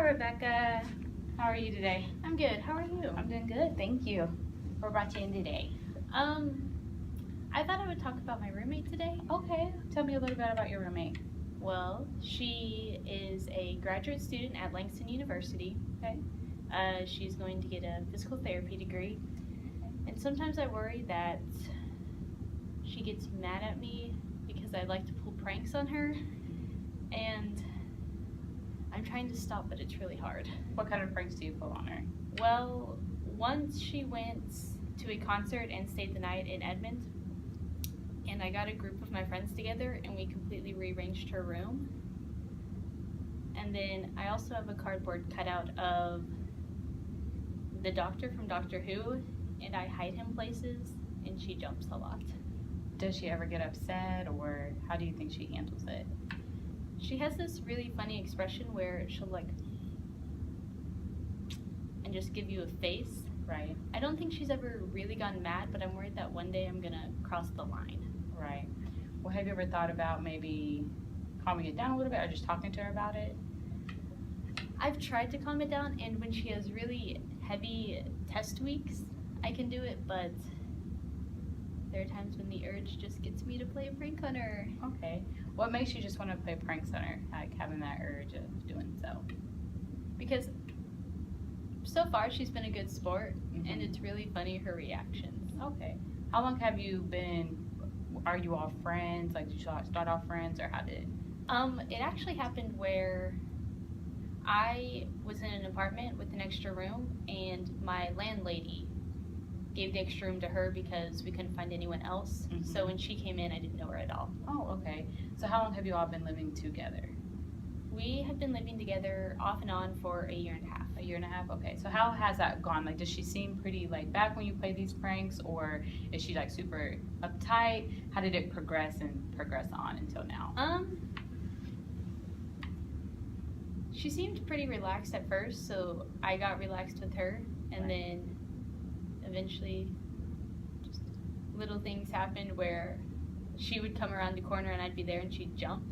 Rebecca. How are you today? I'm good. How are you? I'm doing good, thank you. What brought you in today? I thought I would talk about my roommate today. Okay, tell me a little bit about your roommate. Well, she is a graduate student at Langston University. Okay. She's going to get a physical therapy degree. And sometimes I worry that she gets mad at me because I like to pull pranks on her. And I'm trying to stop, but it's really hard. What kind of pranks do you pull on her? Well, once she went to a concert and stayed the night in Edmond, and I got a group of my friends together and we completely rearranged her room. And then I also have a cardboard cutout of the Doctor from Doctor Who, and I hide him places, and she jumps a lot. Does she ever get upset, or how do you think she handles it? She has this really funny expression where she'll and just give you a face. Right. I don't think she's ever really gotten mad, but I'm worried that one day I'm gonna cross the line. Right. Well, have you ever thought about maybe calming it down a little bit, or just talking to her about it? I've tried to calm it down, and when she has really heavy test weeks, I can do it, but there are times when the urge just gets me to play a prank on her. Okay. What makes you just want to play pranks on her, like having that urge of doing so? Because so far she's been a good sport, Mhm. and it's really funny her reactions. Okay. How long have you been, are you all friends? Like, did you start off friends, or how did? It actually happened where I was in an apartment with an extra room, and my landlady gave the extra room to her because we couldn't find anyone else. Mhm. So when she came in, I didn't know her at all. Oh, okay. So how long have you all been living together? We have been living together off and on for a year and a half. A year and a half? Okay. So how has that gone? Like, does she seem pretty laid back when you play these pranks, or is she like super uptight? How did it progress on until now? She seemed pretty relaxed at first, so I got relaxed with her, and Right. then eventually just little things happened where she would come around the corner and I'd be there and she'd jump,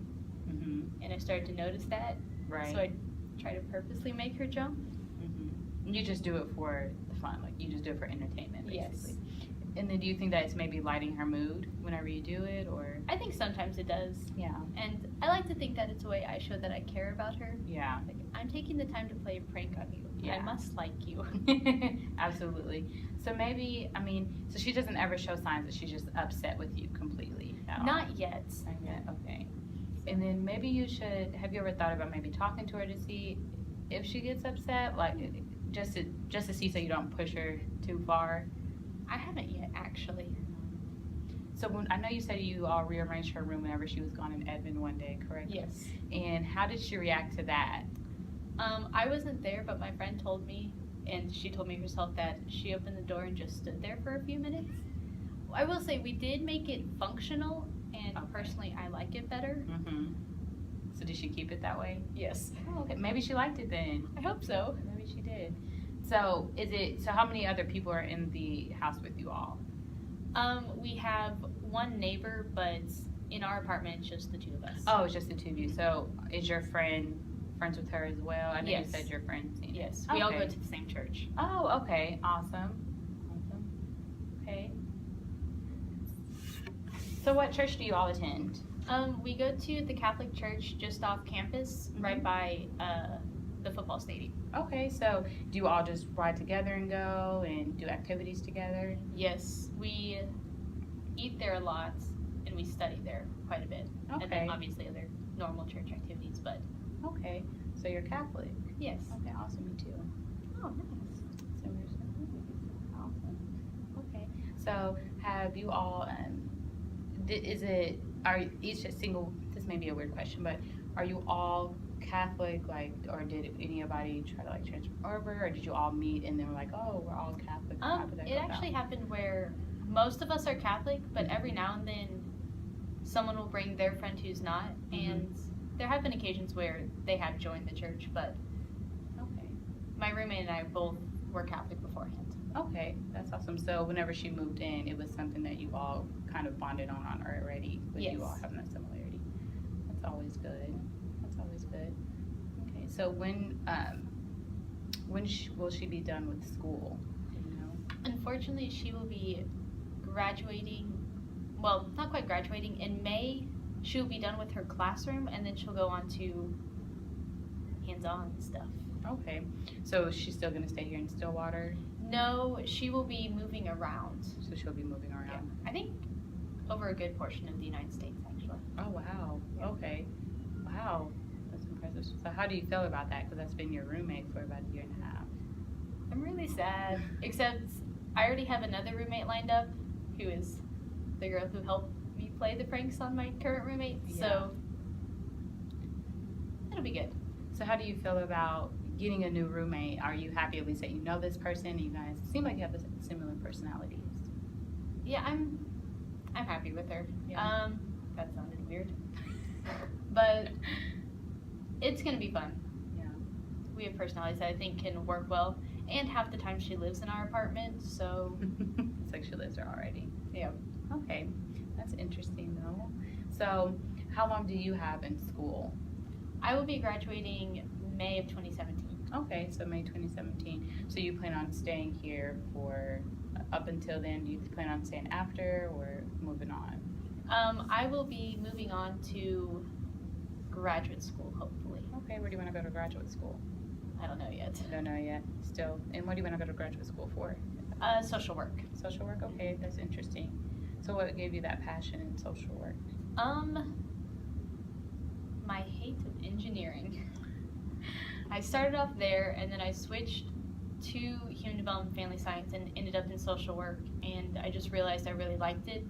Mm-hmm. and I started to notice that. Right. So I'd try to purposely make her jump. Mm-hmm. You just do it for the fun, like you just do it for entertainment, basically. Yes. And then do you think that it's maybe lighting her mood whenever you do it, or? I think sometimes it does. Yeah. And I like to think that it's a way I show that I care about her. Yeah. Like, I'm taking the time to play a prank on you. Yeah. I must like you. Absolutely. So maybe, so she doesn't ever show signs that she's just upset with you completely at all? Not yet. Not yet, okay. And then maybe have you ever thought about maybe talking to her to see if she gets upset? Like, just to see so you don't push her too far? I haven't yet, actually. So I know you said you all rearranged her room whenever she was gone in Edmond one day, correct? Yes. And how did she react to that? I wasn't there, but my friend told me, and she told me herself, that she opened the door and just stood there for a few minutes. I will say we did make it functional, and Okay. personally I like it better. Mm-hmm. So did she keep it that way? Yes. Oh, okay. Maybe she liked it then. I hope so. Maybe she did. So how many other people are in the house with you all? We have one neighbor, but in our apartment it's just the two of us. Oh, it's just the two of you. So is your friend friends with her as well? I know Yes. you said your friends. Yes. We all Okay. go to the same church. Oh, okay. Awesome. Okay. So what church do you all attend? We go to the Catholic church just off campus, right Mhm. by the football stadium. Okay, so do you all just ride together and go and do activities together? Yes, we eat there a lot, and we study there quite a bit. And Okay. then obviously other normal church activities, but Okay. So you're Catholic. yes. Okay, awesome. Me too. Oh, nice. So awesome. Okay. So have you all? Are each a single? This may be a weird question, but are you all Catholic? Like, or did anybody try to like transfer over, or did you all meet and then were like, oh, we're all Catholic? How did that It go actually about? happened where most of us are Catholic, but every now and then someone will bring their friend who's not, Mhm. and there have been occasions where they have joined the church, but Okay. my roommate and I both were Catholic beforehand. Okay, that's awesome. So whenever she moved in, it was something that you all kind of bonded on already, with Yes. you all having that similarity. That's always good. That's always good. Okay, So will she be done with school? Do you know? Unfortunately, she will be graduating, well, not quite graduating. In May, she'll be done with her classroom, and then she'll go on to hands-on stuff. Okay. So she's still gonna stay here in Stillwater? No, she will be moving around. So she'll be moving around. I think over a good portion of the United States, actually. Oh wow. Yeah. Okay. Wow. That's impressive. So how do you feel about that? Because that's been your roommate for about a year and a half. I'm really sad, except I already have another roommate lined up who is the girl who helped me play the pranks on my current roommate, so it'll be good. So how do you feel about getting a new roommate? Are you happy at least that you know this person? You guys seem like you have similar personalities. Yeah, I'm happy with her. Yeah. That sounded weird, but it's gonna be fun. Yeah. We have personalities that I think can work well, and half the time she lives in our apartment, so It's like she lives there already. yeah. Okay. That's interesting though. So how long do you have in school? I will be graduating May of 2017. Okay, so May 2017. So you plan on staying here for up until then? Do you plan on staying after or moving on? I will be moving on to graduate school, hopefully. Okay, where do you want to go to graduate school? I don't know yet. Don't know yet. Still. And what do you want to go to graduate school for? Social work. Social work? Okay, that's interesting. So what gave you that passion in social work? My hate of engineering. I started off there, and then I switched to human development, family science, and ended up in social work. And I just realized I really liked it.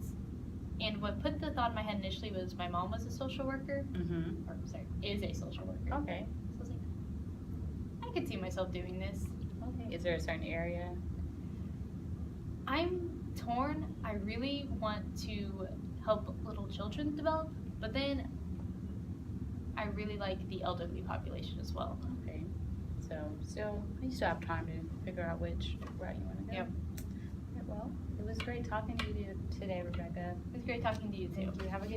And what put the thought in my head initially was my mom was a social worker, Mm-hmm. or sorry, is a social worker. Okay. So I was like, I could see myself doing this. Okay. Is there a certain area? I'm torn. I really want to help little children develop, but then I really like the elderly population as well. Okay. So you still have time to figure out which route you want to go. Yep. Yeah, well, it was great talking to you today, Rebecca. It was great talking to you too. Thank you. Have a good